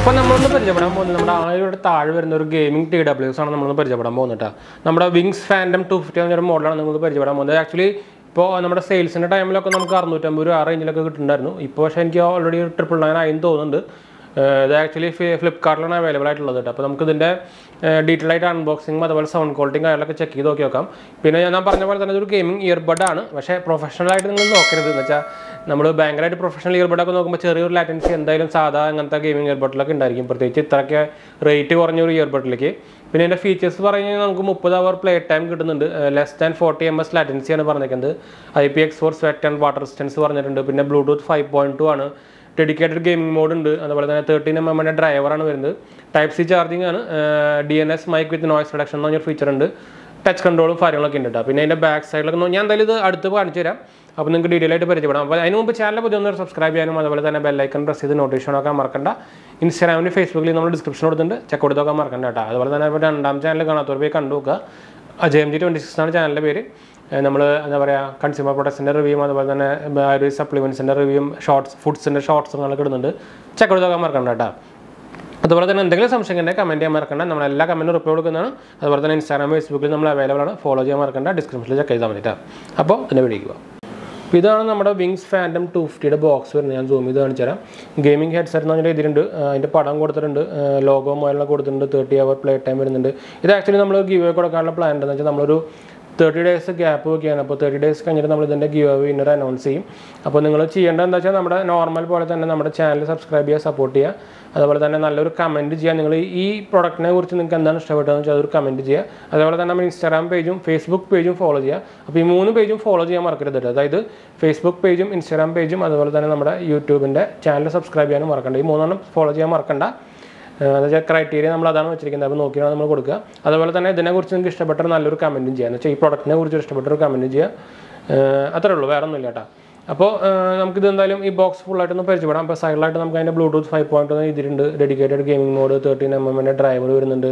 അപ്പോൾ നമ്മളൊന്ന് പരിചയപ്പെടാൻ പോകുന്നത് നമ്മുടെ ആയിരം താഴെ വരുന്ന ഒരു ഗെയിമിംഗ് TWS ആണ് നമ്മളൊന്ന് പരിചയപ്പെടാൻ പോകുന്നത്. നമ്മുടെ വിങ്സ് ഫാൻഡം 250 എന്നൊരു മോഡലാണ് നിങ്ങൾക്ക് പരിചയപ്പെടാൻ പോകുന്നത്. ആക്ച്വലി ഇപ്പോൾ നമ്മുടെ സെയിൽസിൻ്റെ ടൈമിലൊക്കെ നമുക്ക് 650 ആ റേഞ്ചിലൊക്കെ കിട്ടുന്നുണ്ടായിരുന്നു. ഇപ്പോൾ പക്ഷേ എനിക്ക് ഓൾറെഡി 999 ആയെന്ന് തോന്നുന്നുണ്ട്. ഇത് ആക്ച്വലി ഫ്ലിപ്കാർട്ടിലാണ് അവൈലബിൾ ആയിട്ടുള്ളത് കേട്ടോ. അപ്പോൾ നമുക്കിതിൻ്റെ ഡീറ്റെയിൽ ആയിട്ട് അൺബോക്സിങ്ങും അതുപോലെ സൗണ്ട് ക്വാളിറ്റിയും കാര്യങ്ങളൊക്കെ ചെക്ക് ചെയ്ത് നോക്കാം. പിന്നെ ഞാൻ പറഞ്ഞ പോലെ തന്നെ ഇതൊരു ഗെയിമിംഗ് ഇയർബഡാണ്. പക്ഷേ പ്രൊഫഷണലായിട്ട് നിങ്ങൾ നോക്കരുത് എന്ന് വെച്ചാൽ നമ്മൾ ഭയങ്കരമായിട്ട് പ്രൊഫഷണൽ ഇയർബഡൊക്കെ നോക്കുമ്പോൾ ചെറിയൊരു ലാറ്റൻസി എന്തായാലും സാധാ അങ്ങനത്തെ ഗെയിമിംഗ് ഇയർബഡിലൊക്കെ ഉണ്ടായിരിക്കും, പ്രത്യേകിച്ച് ഇത്രയൊക്കെ റേറ്റ് കുറഞ്ഞൊരു ഇയർബഡിലേക്ക്. പിന്നെ എൻ്റെ ഫീച്ചേഴ്സ് പറയുന്നത് നമുക്ക് 30 അവർ പ്ലേ ടൈം കിട്ടുന്നുണ്ട്. ലെസ് ദാൻ 40 ms ലാറ്റൻസിയാണ് പറഞ്ഞിരിക്കുന്നത്. IPX4 sweat and water resistance പറഞ്ഞിട്ടുണ്ട്. പിന്നെ ബ്ലൂടൂത്ത് 5.2 ആണ്. ഡെഡിക്കേറ്റഡ് ഗെയിമിംഗ് മോഡ് ഉണ്ട്. അതുപോലെ തന്നെ 13 mm ഡ്രൈവറാണ് വരുന്നത്. Type-C ചാർജിങ് ആണ്. DNS mic with noise reduction എന്ന് പറഞ്ഞൊരു ഫീച്ചർ ഉണ്ട്. ടച്ച് കൺട്രോളും കാര്യങ്ങളൊക്കെ ഉണ്ട് കേട്ടോ. പിന്നെ അതിൻ്റെ ബാക്ക് സൈഡിലൊക്കെ ഞാൻ എന്തായാലും ഇത് അടുത്ത് കാണിച്ചു തരാം. അപ്പോൾ നിങ്ങൾക്ക് ഡീറ്റെയിൽ ആയിട്ട് പരിചയപ്പെടാം. അപ്പോൾ അതിന് മുമ്പ് ചാനൽ പുതിയ ഒന്ന് സബ്സ്ക്രൈബ് ചെയ്യാനും അതുപോലെ തന്നെ ബെല്ലൈക്കൺ പ്രസ് ചെയ്ത് നോട്ടിഫിക്കേഷൻ നോക്കാൻ മറക്കണ്ട. ഇൻസ്റ്റാഗ്രാമിലും ഫേസ്ബുക്കിൽ നമ്മൾ ഡിസ്ക്രിപ്ഷൻ കൊടുത്തിട്ടുണ്ട്, ചെക്ക് കൊടുത്ത് നോക്കാൻ മറക്കണ്ട കേട്ടോ. അതുപോലെ തന്നെ ഇപ്പോൾ രണ്ടാം ചാനൽ കാണാത്തവർ പോയി കണ്ടു നോക്കുക. 𝐰𝐼𝐕𝐄𝐀 ആണ് ചാനലിൻ്റെ പേര്. നമ്മൾ എന്താ പറയുക, കൺസ്യൂമർ പ്രൊഡക്ട്സിൻ്റെ റിവ്യൂവും അതുപോലെ തന്നെ ആയുർവേദ സപ്ലിമെൻറ്റ്സിൻ്റെ റിവ്യൂവും ഷോർട്സ് ഫുഡ്സിൻ്റെ ഷോർട്സും നമ്മളൊക്കെ ഇടുന്നുണ്ട്, ചെക്ക് കൊടുത്ത് നോക്കാൻ മറക്കണ്ട കേട്ടോ. അതുപോലെ തന്നെ എന്തെങ്കിലും സംശയം ഉണ്ടെങ്കിൽ കമൻറ്റ് ചെയ്യാൻ മറക്കണ്ട. നമ്മൾ എല്ലാ കമൻറ്റും റിപ്ലൈ കൊടുക്കുന്നതാണ്. അതുപോലെ തന്നെ ഇൻസ്റ്റാഗ്രാം ഫേസ്ബുക്കിൽ നമ്മൾ അവൈലബിൾ ആണ്, ഫോളോ ചെയ്യാൻ മറക്കണ്ട. ഡിസ്ക്രിപ്ഷനിൽ ചെക്ക് ചെയ്താൽ മതിട്ടാ. അപ്പോൾ ഇതിൻ്റെ വീഡിയോ അപ്പോൾ ഇതാണ് നമ്മുടെ വിങ്സ് ഫാൻഡം 250 ബോക്സ് വരുന്നത്. ഞാൻ സൂം ചെയ്ത് കാണിച്ചു തരാം. ഗെയിമിംഗ് ഹെഡ്സെറ്റ് എന്ന് പറഞ്ഞാൽ ഇതിലുണ്ട്. അതിൻ്റെ പടം കൊടുത്തിട്ടുണ്ട്, ലോഗോ മോഡലൊക്കെ കൊടുത്തിട്ടുണ്ട്. 30 അവർ പ്ലേ ടൈം വരുന്നുണ്ട്. ഇത് ആക്ച്വലി നമ്മൾ ഗിവ് കൊടുക്കാനുള്ള പ്ലാൻ ഉണ്ടെന്ന് വെച്ചാൽ നമ്മളൊരു 30 days ഗ്യാപ്പ് വെക്കുകയാണ്. അപ്പോൾ 30 days കഴിഞ്ഞിട്ട് നമ്മൾ ഇതിൻ്റെ ഗിവ് വിന്നർ അനൗൺസ് ചെയ്യും. അപ്പോൾ നിങ്ങൾ ചെയ്യേണ്ടത് എന്താ വെച്ചാൽ നമ്മുടെ നോർമൽ പോലെ തന്നെ നമ്മുടെ ചാനൽ സബ്സ്ക്രൈബ് ചെയ്യുക, സപ്പോർട്ട് ചെയ്യുക. അതുപോലെ തന്നെ നല്ലൊരു കമൻറ്റ് ചെയ്യുക. നിങ്ങൾ ഈ പ്രൊഡക്റ്റിനെ കുറിച്ച് നിങ്ങൾക്ക് എന്താണ് ഇഷ്ടപ്പെട്ടതെന്ന് വെച്ചാൽ അതൊരു കമൻറ്റ് ചെയ്യുക. അതുപോലെ തന്നെ നമ്മൾ ഇൻസ്റ്റാഗ്രാം പേജും ഫേസ്ബുക്ക് പേജും ഫോളോ ചെയ്യുക. അപ്പോൾ ഈ 3 പേജും ഫോളോ ചെയ്യാൻ മറക്കരുത്. അതായത് ഫേസ്ബുക്ക് പേജും ഇൻസ്റ്റാഗ്രാം പേജും അതുപോലെ തന്നെ നമ്മുടെ യൂട്യൂബിൻ്റെ ചാനൽ സബ്സ്ക്രൈബ് ചെയ്യാനും മറക്കണ്ട. ഈ 3 ഫോളോ ചെയ്യാൻ മറക്കണ്ട. എന്ന് വെച്ചാൽ ക്രൈറ്റീരിയ നമ്മൾ അതാണ് വെച്ചിരിക്കുന്നത്. അപ്പോൾ നോക്കിയാണ് നമ്മൾ കൊടുക്കുക. അതുപോലെ തന്നെ ഇതിനെക്കുറിച്ച് നിങ്ങൾക്ക് ഇഷ്ടപ്പെട്ട നല്ലൊരു കമൻറ്റും ചെയ്യുക. എന്ന് വെച്ചാൽ ഈ പ്രൊഡക്റ്റിനെ കുറിച്ച് ഇഷ്ടപ്പെട്ടൊരു കമൻറ്റും ചെയ്യുക. അത്രേ ഉള്ളൂ, വേറെ ഒന്നുമില്ല കേട്ടോ. അപ്പോൾ നമുക്കിത് എന്തായാലും ഈ ബോക്സ് ഫുള്ളായിട്ടൊന്ന് പരിചയപ്പെടാം. അപ്പോൾ സൈഡിലായിട്ട് നമുക്ക് അതിൻ്റെ ബ്ലൂടൂത്ത് 5.1 ഇതിലുണ്ട്. Dedicated gaming mode, 13 mm driver വരുന്നുണ്ട്.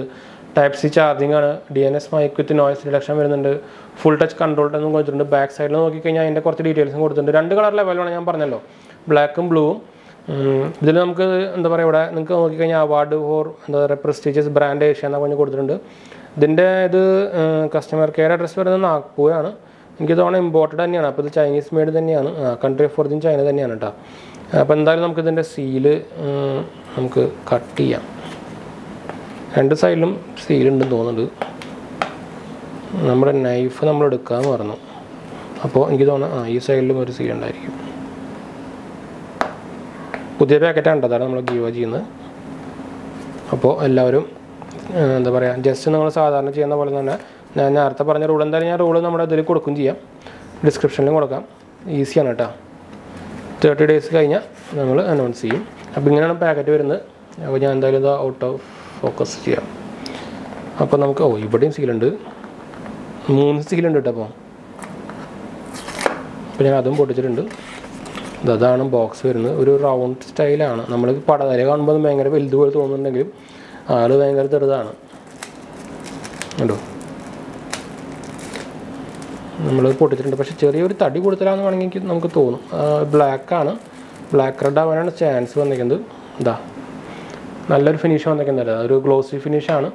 Type-C ചാർജിങ് ആണ്. DNS mic with noise reduction വരുന്നുണ്ട്. ഫുൾ ടച്ച് കൺട്രോൾ എന്നും കൊടുത്തിട്ടുണ്ട്. ബാക്ക് സൈഡിൽ നോക്കിക്കഴിഞ്ഞാൽ അതിൻ്റെ കുറച്ച് ഡീറ്റെയിൽസും കൊടുത്തിട്ടുണ്ട്. 2 കളർ ലെവലാണ് ഞാൻ പറഞ്ഞല്ലോ, ബ്ലാക്കും ബ്ലൂവും. ഇതിൽ നമുക്ക് എന്താ പറയുക, ഇവിടെ നിങ്ങൾക്ക് നോക്കിക്കഴിഞ്ഞാൽ അവാർഡ് ഫോർ എന്താ പറയുക പ്രസ്റ്റീജിയസ് ബ്രാൻഡ് ഏഷ്യ എന്നൊക്കെ പറഞ്ഞ് കൊടുത്തിട്ടുണ്ട്. ഇതിൻ്റെ ഇത് കസ്റ്റമർ കെയർ അഡ്രസ്സ് വരുന്നത് നാഗ്പൂരാണ്. എനിക്ക് തോന്നുന്നത് ഇമ്പോർട്ടഡ് തന്നെയാണ്. അപ്പോൾ ഇത് ചൈനീസ് മെയ്ഡ് തന്നെയാണ്. കൺട്രി ഓഫ് ഒറിജിൻ ചൈന തന്നെയാണ് കേട്ടോ. അപ്പോൾ എന്തായാലും നമുക്കിതിൻ്റെ സീല് നമുക്ക് കട്ട് ചെയ്യാം. 2 സൈഡിലും സീലുണ്ടെന്ന് തോന്നുന്നുണ്ട്. നമ്മുടെ നൈഫ് നമ്മൾ എടുക്കാമെന്ന് പറഞ്ഞു. അപ്പോൾ എനിക്ക് തോന്നുന്നു ഈ സൈഡിലും ഒരു സീൽ ഉണ്ടായിരിക്കും. പുതിയ പാക്കറ്റാണ് കേട്ടോ, അതാണ് നമ്മൾ ഗീവ് ചെയ്യുന്നത്. അപ്പോൾ എല്ലാവരും എന്താ പറയുക, ജസ്റ്റ് നമ്മൾ സാധാരണ ചെയ്യുന്ന പോലെ തന്നെ ഞാൻ നേരത്തെ പറഞ്ഞ റൂൾ എന്തായാലും ഞാൻ റൂൾ നമ്മുടെ ഇതിൽ കൊടുക്കും ചെയ്യാം, ഡിസ്ക്രിപ്ഷനിലും കൊടുക്കാം. ഈസിയാണ് കേട്ടോ. 30 days കഴിഞ്ഞാൽ നമ്മൾ അനൗൺസ് ചെയ്യും. അപ്പോൾ ഇങ്ങനെയാണ് പാക്കറ്റ് വരുന്നത്. അപ്പോൾ ഞാൻ എന്തായാലും ഇത് ഔട്ട് ഓഫ് ഫോക്കസ് ചെയ്യാം. അപ്പോൾ നമുക്ക് ഇവിടെയും സീലുണ്ട്, 3 സീലുണ്ട് കേട്ടോ. അപ്പോൾ ഞാൻ അതും പൊട്ടിച്ചിട്ടുണ്ട്. അതാണ് ബോക്സ് വരുന്നത്. ഒരു റൗണ്ട് സ്റ്റൈലാണ്. നമ്മൾ പടവര കാണുമ്പോൾ ഭയങ്കര വലുത് പോലെ തോന്നുന്നുണ്ടെങ്കിലും ആൾ ഭയങ്കര ചെറുതാണ് കേട്ടോ. നമ്മൾ പൊട്ടിച്ചിട്ടുണ്ട്, പക്ഷേ ചെറിയൊരു തടി കൊടുത്തലാന്ന് വേണമെങ്കിൽ നമുക്ക് തോന്നും. ബ്ലാക്കാണ്, ബ്ലാക്ക് റെഡ് ആവാനാണ് ചാൻസ് വന്നിരിക്കുന്നത്. ഇതാ നല്ലൊരു ഫിനിഷ് വന്നിരിക്കുന്നത്, ഒരു ഗ്ലോസി ഫിനിഷാണ്.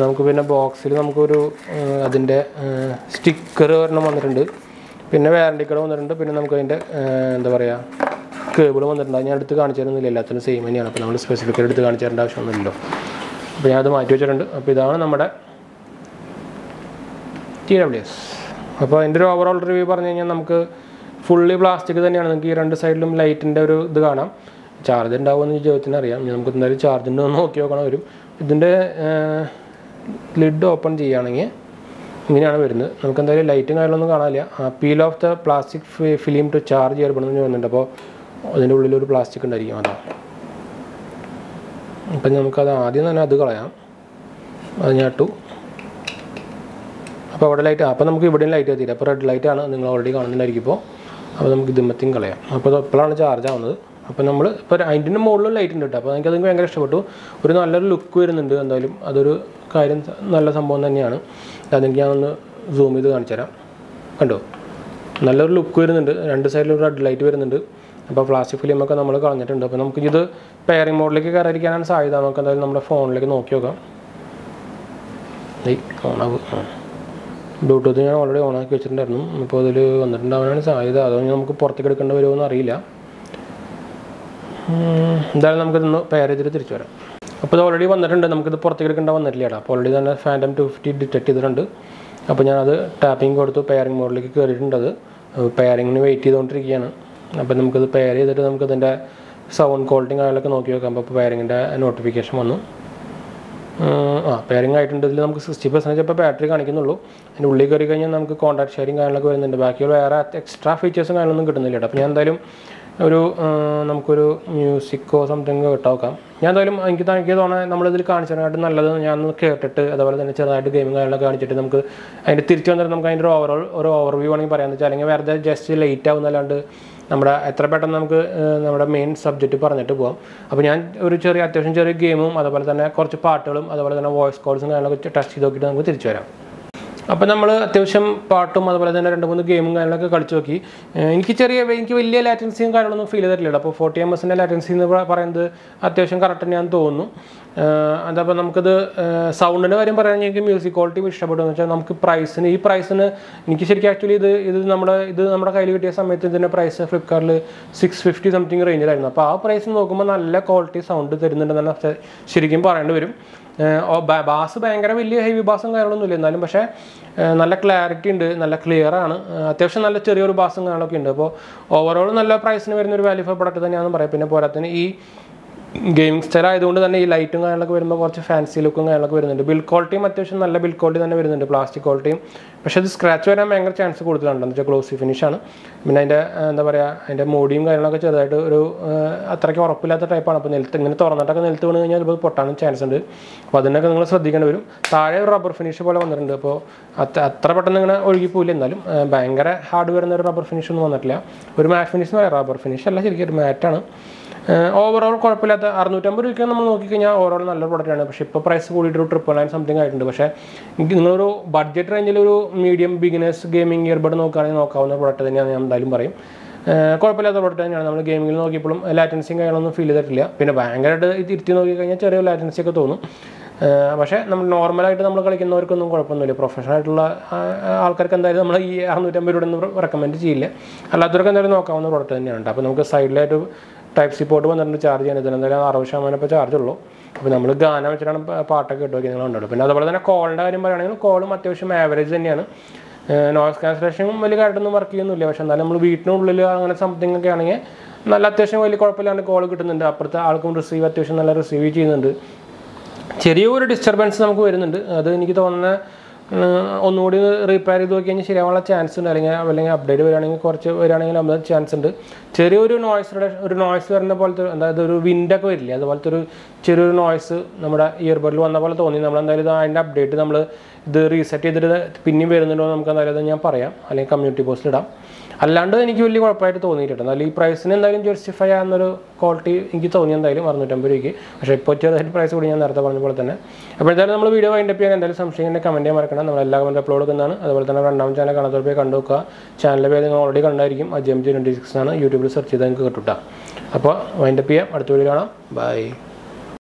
നമുക്ക് പിന്നെ ബോക്സിൽ നമുക്കൊരു അതിൻ്റെ സ്റ്റിക്കർ ഒരെണ്ണം വന്നിട്ടുണ്ട്. പിന്നെ വാറണ്ടി കാർഡ് വന്നിട്ടുണ്ട്. പിന്നെ നമുക്ക് അതിൻ്റെ എന്താ പറയുക കേബിൾ വന്നിട്ടുണ്ട്. ഞാൻ എടുത്ത് കാണിച്ചു തരുന്നില്ല, എല്ലാത്തിനും സെയിം തന്നെയാണ്. അപ്പോൾ നമ്മൾ സ്പെസിഫിക്കലി എടുത്ത് കാണിച്ചു തരേണ്ട ആവശ്യമൊന്നുമില്ലല്ലോ. അപ്പോൾ ഞാനത് മാറ്റി വെച്ചിട്ടുണ്ട്. അപ്പോൾ ഇതാണ് നമ്മുടെ TWS. അപ്പോൾ അതിൻ്റെ ഒരു ഓവറോൾ റിവ്യൂ പറഞ്ഞു കഴിഞ്ഞാൽ നമുക്ക് ഫുള്ളി പ്ലാസ്റ്റിക് തന്നെയാണ്. നിങ്ങൾക്ക് ഈ 2 സൈഡിലും ലൈറ്റിൻ്റെ ഒരു ഇത് കാണാം. ചാർജ് ഉണ്ടാവുമെന്ന് ചോദ്യത്തിന് അറിയാം. നമുക്ക് എന്തായാലും ചാർജ് ഉണ്ടോ എന്ന് നോക്കി നോക്കണം വരും. ഇതിൻ്റെ ലിഡ് ഓപ്പൺ ചെയ്യുകയാണെങ്കിൽ ഇങ്ങനെയാണ് വരുന്നത്. നമുക്ക് എന്തായാലും ലൈറ്റും കാര്യങ്ങളൊന്നും കാണാനില്ല. Peel off the plastic film to charge ചെയ്യപ്പെടുന്നു വരുന്നുണ്ട്. അപ്പോൾ അതിൻ്റെ ഉള്ളിലൊരു പ്ലാസ്റ്റിക് ഉണ്ടായിരിക്കും. അതാ. അപ്പം നമുക്കത് ആദ്യം തന്നെ അത് കളയാം. അത് ഞാൻ ഇട്ടു. അപ്പോൾ അവിടെ ലൈറ്റ്, അപ്പോൾ നമുക്ക് ഇവിടെയും ലൈറ്റ് എത്തിയില്ല. അപ്പോൾ റെഡ് ലൈറ്റാണ് നിങ്ങൾ ഓൾറെഡി കാണുന്നുണ്ടായിരിക്കും. അപ്പോൾ നമുക്ക് ഇതുമ്മത്തേയും കളയാം. അപ്പോൾ എപ്പോഴാണ് ചാർജ് ആവുന്നത്. അപ്പോൾ നമ്മൾ ഇപ്പോൾ അതിൻ്റെ മുകളിലും ലൈറ്റ് ഉണ്ട് കേട്ടോ. അപ്പോൾ എനിക്കത് ഭയങ്കര ഇഷ്ടപ്പെട്ടു. ഒരു നല്ലൊരു ലുക്ക് വരുന്നുണ്ട്. എന്തായാലും അതൊരു കാര്യം, നല്ല സംഭവം തന്നെയാണ്. അതെനിക്ക് ഞാനൊന്ന് സൂം ചെയ്ത് കാണിച്ചു തരാം. കണ്ടോ, നല്ലൊരു ലുക്ക് വരുന്നുണ്ട്. 2 സൈഡിലും റെഡ് ലൈറ്റ് വരുന്നുണ്ട്. അപ്പോൾ പ്ലാസ്റ്റിക് ഫിലിമൊക്കെ നമ്മൾ കളഞ്ഞിട്ടുണ്ട്. അപ്പോൾ നമുക്കിത് പെയറിംഗ് മോഡിലേക്ക് കയറിയിരിക്കാനാണ് സാധ്യത. നമുക്ക് എന്തായാലും നമ്മുടെ ഫോണിലേക്ക് നോക്കി നോക്കാം. ഓണാവ് ബ്ലൂടൂത്ത് ഞാൻ ഓൾറെഡി ഓണാക്കി വെച്ചിട്ടുണ്ടായിരുന്നു. ഇപ്പോൾ അതിൽ വന്നിട്ടുണ്ടാവാനാണ് സാധ്യത. അതോ നമുക്ക് പുറത്തേക്ക് എടുക്കേണ്ടി വരുമോ എന്ന് അറിയില്ല. എന്തായാലും നമുക്കിതൊന്ന് പെയർ ചെയ്തിട്ട് തിരിച്ചു വരാം. അപ്പോൾ ഇത് ഓൾറെഡി വന്നിട്ടുണ്ട്. നമുക്കിത് പുറത്തേക്ക് എടുക്കേണ്ട വന്നിട്ടില്ല. അപ്പോൾ ഓൾറെഡി തന്നെ ഫാൻറ്റം 250 ഡിറ്റക്ട് ചെയ്തിട്ടുണ്ട്. അപ്പോൾ ഞാനത് ടാപ്പിംഗ് കൊടുത്തു പെയറിംഗ് മോഡിലേക്ക് കയറിയിട്ടുണ്ട്. അത് പെയറിങ്ങിന് വെയിറ്റ് ചെയ്തുകൊണ്ടിരിക്കുകയാണ്. അപ്പോൾ നമുക്കത് പെയർ ചെയ്തിട്ട് നമുക്കതിൻ്റെ സൗണ്ട് ക്വാളിറ്റിയും കാര്യങ്ങളൊക്കെ നോക്കി നോക്കാം. അപ്പോൾ പെയറിങ്ങിൻ്റെ നോട്ടിഫിക്കേഷൻ വന്നു. പെയറിംഗ് ആയിട്ടുണ്ട്. ഇതിൽ നമുക്ക് 60% ഇപ്പോൾ ബാറ്ററി കാണിക്കുന്നുള്ളൂ. അതിൻ്റെ ഉള്ളിൽ കയറി കഴിഞ്ഞാൽ നമുക്ക് കോൺടാക്ട് ഷെയറിങ് കാര്യങ്ങളൊക്കെ വരുന്നുണ്ട്. ബാക്കിയുള്ള വേറെ എക്സ്ട്രാ ഫീച്ചേഴ്സും കാര്യങ്ങളൊന്നും കിട്ടുന്നില്ല. അപ്പോൾ ഞാൻ എന്തായാലും നമുക്കൊരു മ്യൂസിക്കോ സംതിങ് ഇട്ടാക്കാം. ഞാൻ എന്തായാലും എനിക്ക് തോന്നുന്നത് നമ്മളിതിൽ കാണിച്ചതിനായിട്ട് നല്ലത് ഞാൻ കേട്ടിട്ട് അതുപോലെ തന്നെ ചെറുതായിട്ട് ഗെയിമിങ് കാര്യങ്ങളൊക്കെ കാണിച്ചിട്ട് നമുക്ക് അതിൻ്റെ തിരിച്ചു വന്നിട്ട് നമുക്ക് അതിൻ്റെ ഒരു ഓവർവ്യൂ ആണെങ്കിൽ പറയാമെന്ന് വെച്ചാൽ, അല്ലെങ്കിൽ വെറുതെ ജസ്റ്റ് ലേറ്റ് ആവുന്നല്ലാണ്ട് നമ്മുടെ എത്ര പെട്ടെന്ന് നമുക്ക് നമ്മുടെ മെയിൻ സബ്ജക്റ്റ് പറഞ്ഞിട്ട് പോകാം. അപ്പോൾ ഞാൻ അത്യാവശ്യം ചെറിയ ഗെയിമും അതുപോലെ തന്നെ കുറച്ച് പാട്ടുകളും അതുപോലെ തന്നെ വോയിസ് കോൾസും കാര്യങ്ങളൊക്കെ ടെസ്റ്റ് ചെയ്ത് നോക്കിയിട്ട് നമുക്ക് തിരിച്ചു വരാം. അപ്പോൾ നമ്മൾ അത്യാവശ്യം പാട്ടും അതുപോലെ തന്നെ 2-3 ഗെയിമും കാര്യങ്ങളൊക്കെ കളിച്ച് നോക്കി. എനിക്ക് വലിയ ലാറ്റൻസിയും കാര്യങ്ങളൊന്നും ഫീൽ ചെയ്തിട്ടില്ല. അപ്പോൾ 40 ms ലാറ്റൻസി എന്ന് പറയുന്നത് അത്യാവശ്യം കറക്റ്റ് ഞാൻ തോന്നുന്നു. അതപ്പോൾ നമുക്കത് സൗണ്ടിൻ്റെ കാര്യം പറയുകയാണെങ്കിൽ എനിക്ക് മ്യൂസിക് ക്വാളിറ്റി ഇഷ്ടപ്പെടുമെന്ന് വെച്ചാൽ നമുക്ക് ഈ പ്രൈസിന് എനിക്ക് ശരിക്കും ആക്ച്വലി ഇത് നമ്മുടെ കയ്യിൽ കിട്ടിയ സമയത്ത് ഇതിൻ്റെ പ്രൈസ് ഫ്ലിപ്കാർട്ടിൽ 650 സംതിങ് റേഞ്ചിലായിരുന്നു. അപ്പോൾ ആ പ്രൈസ് നോക്കുമ്പോൾ നല്ല ക്വാളിറ്റി സൗണ്ട് തരുന്നുണ്ടെന്ന് ശരിക്കും പറയേണ്ടി വരും. ബാസ് ഭയങ്കര വലിയ ഹെവി ബാസും കാര്യങ്ങളൊന്നുമില്ല, എന്നാലും പക്ഷേ നല്ല ക്ലാരിറ്റി ഉണ്ട്, നല്ല ക്ലിയർ ആണ്. അത്യാവശ്യം നല്ല ചെറിയൊരു ബാസും കാര്യങ്ങളൊക്കെ ഉണ്ട്. അപ്പോൾ ഓവറോൾ നല്ല പ്രൈസിന് വരുന്നൊരു വാല്യൂ ഫോർ പ്രൊഡക്റ്റ് തന്നെയാണെന്ന് പറയാം. പിന്നെ പോരാത്തിന് ഈ ഗെയിമിംഗ് സ്റ്റൈൽ ആയതുകൊണ്ട് തന്നെ ഈ ലൈറ്റും കാര്യങ്ങളൊക്കെ വരുമ്പോൾ കുറച്ച് ഫാൻസി ലുക്കും കാര്യങ്ങളൊക്കെ വരുന്നുണ്ട്. ബിൽഡ് ക്വാളിറ്റിയും അത്യാവശ്യം നല്ല ബിൽഡ് ക്വാളിറ്റി തന്നെ വരുന്നുണ്ട്, പ്ലാസ്റ്റിക് ക്വാളിറ്റിയും. പക്ഷേ ഇത് സ്ക്രാച്ച് വരാൻ ഭയങ്കര ചാൻസ് കൂടുതലുണ്ട്. എന്ന് വെച്ചാൽ ഗ്ലോസി ഫിനിഷാണ്. പിന്നെ അതിൻ്റെ മോഡിയും കാര്യങ്ങളൊക്കെ ചെറുതായിട്ട് അത്രയ്ക്ക് ഉറപ്പില്ലാത്ത ടൈപ്പാണ്. അപ്പോൾ ഇങ്ങനെ തുറന്നിട്ടൊക്കെ നിലത്ത് വീണ് കഴിഞ്ഞാൽ ഇപ്പോൾ പൊട്ടാനും ചാൻസ് ഉണ്ട്. അപ്പോൾ അതിനൊക്കെ നിങ്ങൾ ശ്രദ്ധിക്കേണ്ടി വരും. താഴെ ഒരു റബ്ബർ ഫിനിഷ് പോലെ വന്നിട്ടുണ്ട്. അപ്പോൾ അത്ര പെട്ടെന്ന് ഇങ്ങനെ ഒഴുകിപ്പോയില്ല. എന്നാലും ഭയങ്കര ഹാർഡ് വരുന്ന ഒരു റബ്ബർ ഫിനിഷ് ഒന്നും വന്നിട്ടില്ല. ഒരു മാറ്റ് ഫിനിഷ് എന്ന് പറയാം, റബ്ബർ ഫിനിഷ് അല്ല, ശരിക്കും ഒരു മാറ്റാണ്. ഓവറോൾ കുഴപ്പമില്ലാത്ത 650 രൂപയ്ക്ക് നമ്മൾ നോക്കിക്കഴിഞ്ഞാൽ ഓവറോൾ നല്ല പ്രോഡക്റ്റാണ്. പക്ഷേ ഇപ്പോൾ പ്രൈസ് കൂടിയിട്ട് ഒരു 999 സംതിങ് ആയിട്ടുണ്ട്. പക്ഷേ നിങ്ങളൊരു ബഡ്ജറ്റ് റേഞ്ചിൽ ഒരു മീഡിയം ബിഗിനേഴ്സ് ഗെയിമിംഗ് ഇയർബഡ് നോക്കുകയാണെങ്കിൽ നോക്കാവുന്ന പ്രോഡക്റ്റ് തന്നെയാണ് ഞാൻ എന്തായാലും പറയും. കുഴപ്പമില്ലാത്ത പ്രോഡക്റ്റ് തന്നെയാണ്. നമ്മൾ ഗെയിമിങ്ങിൽ നോക്കിയപ്പോഴും ലാറ്റൻസിയും കാര്യങ്ങളൊന്നും ഫീൽ ചെയ്തിട്ടില്ല. പിന്നെ ഭയങ്കരമായിട്ട് തിരിച്ച് നോക്കിക്കഴിഞ്ഞാൽ ചെറിയ ലാറ്റൻസി ഒക്കെ തോന്നും. പക്ഷേ നമ്മൾ നോർമലായിട്ട് നമ്മൾ കളിക്കുന്നവർക്കൊന്നും കുഴപ്പമൊന്നുമില്ല. പ്രൊഫഷണൽ ആയിട്ടുള്ള ആൾക്കാർക്ക് എന്തായാലും നമ്മൾ ഈ 650 രൂപ ഒന്നും റെക്കമെൻഡ് ചെയ്യില്ല. അല്ലാത്തവർക്ക് എന്തായാലും നോക്കാവുന്ന പ്രോഡക്റ്റ് തന്നെയാണ്. അപ്പോൾ നമുക്ക് സൈഡിലായിട്ട് ടൈപ്പ് സി പോർട്ട് വന്നിട്ടുണ്ട് ചാർജ് ചെയ്യാൻ. ഇതിന് എന്തായാലും 60% ഇപ്പോൾ ചാർജ് ഉള്ളൂ. അപ്പോൾ നമ്മൾ ഗാനം വെച്ചിട്ടാണ് പാട്ടൊക്കെ ഇട്ട് നോക്കി നിങ്ങൾ കണ്ടുള്ളൂ. പിന്നെ അതുപോലെ തന്നെ കോളിൻ്റെ കാര്യം പറയുകയാണെങ്കിൽ കോളും അത്യാവശ്യം ആവറേജ് തന്നെയാണ്. നോയ്സ് ക്യാൻസലേഷനും വലിയ കാര്യമായിട്ടൊന്നും വർക്ക് ചെയ്യുന്നില്ല. പക്ഷേ എന്നാലും നമ്മൾ വീട്ടിനുള്ളിൽ അങ്ങനെ സംതിങ് ഒക്കെ ആണെങ്കിൽ നല്ല അത്യാവശ്യം വലിയ കുഴപ്പമില്ലാണ്ട് കോൾ കിട്ടുന്നുണ്ട്. അപ്പുറത്തെ ആൾക്കും അത്യാവശ്യം നല്ല റിസീവ് ചെയ്യുന്നുണ്ട്. ചെറിയൊരു ഡിസ്റ്റർബൻസ് നമുക്ക് വരുന്നുണ്ട്. അത് എനിക്ക് തോന്നുന്ന ഒന്നുകൂടി റിപ്പയർ ചെയ്ത് നോക്കി കഴിഞ്ഞാൽ ശരിയാവാനുള്ള ചാൻസ് ഉണ്ട്. അല്ലെങ്കിൽ അപ്ഡേറ്റ് വരികയാണെങ്കിൽ നമ്മൾ ചാൻസ് ഉണ്ട്. ചെറിയൊരു നോയ്സ് വരുന്ന പോലത്തെ, അതായത് ഒരു വിൻഡൊക്കെ വരില്ലേ, അതുപോലത്തെ ചെറിയൊരു നോയ്സ് നമ്മുടെ ഇയർബഡിൽ വന്ന പോലെ തോന്നി. നമ്മളെന്തായാലും അതിൻ്റെ അപ്ഡേറ്റ് നമ്മൾ ഇത് റീസെറ്റ് ചെയ്തിട്ട് പിന്നെയും വരുന്നുണ്ടോ നമുക്ക് എന്തായാലും ഞാൻ പറയാം, അല്ലെങ്കിൽ കമ്മ്യൂണിറ്റി പോസ്റ്റിൽ ഇടാം. അല്ലാണ്ട് എനിക്ക് വലിയ കുഴപ്പമായിട്ട് തോന്നിയിട്ടുണ്ട്. എന്നാലും ഈ പ്രൈസിന് എന്തായാലും ജസ്റ്റിഫൈ ആകുന്നൊരു ക്വാളിറ്റി എനിക്ക് തോന്നി എന്തായാലും 650 രൂപയ്ക്ക്. പക്ഷേ ഇപ്പോൾ ചെറുതായിട്ട് പ്രൈസ് കൂടി ഞാൻ നേരത്തെ പറഞ്ഞ പോലെ തന്നെ. അപ്പോൾ എന്തായാലും നമ്മൾ വീഡിയോ വൈൻഡപ്പ് ചെയ്യാൻ എന്തായാലും സംശയം കമൻറ്റ് ചെയ്യാൻ മറക്കണം. നമ്മൾ എല്ലാ കമൻറ്റ് അപ്ലോഡ് ചെയ്യുന്നതാണ്. അതുപോലെ തന്നെ 2ാം ചാനൽ കാണാത്തവർ പോയി കണ്ടു നോക്കുക. ചാനലിൻ്റെ പേര് നിങ്ങൾ ഓൾറെഡി കണ്ടായിരിക്കും, 𝐰𝐼𝐕𝐄𝐀 ആണ്. യൂട്യൂബിൽ സെർച്ച് ചെയ്താൽ നിങ്ങൾക്ക് കിട്ടും. അപ്പോൾ വൈൻഡപ്പ് ചെയ്യാം. അടുത്ത വീഡിയോ കാണാം. ബൈ.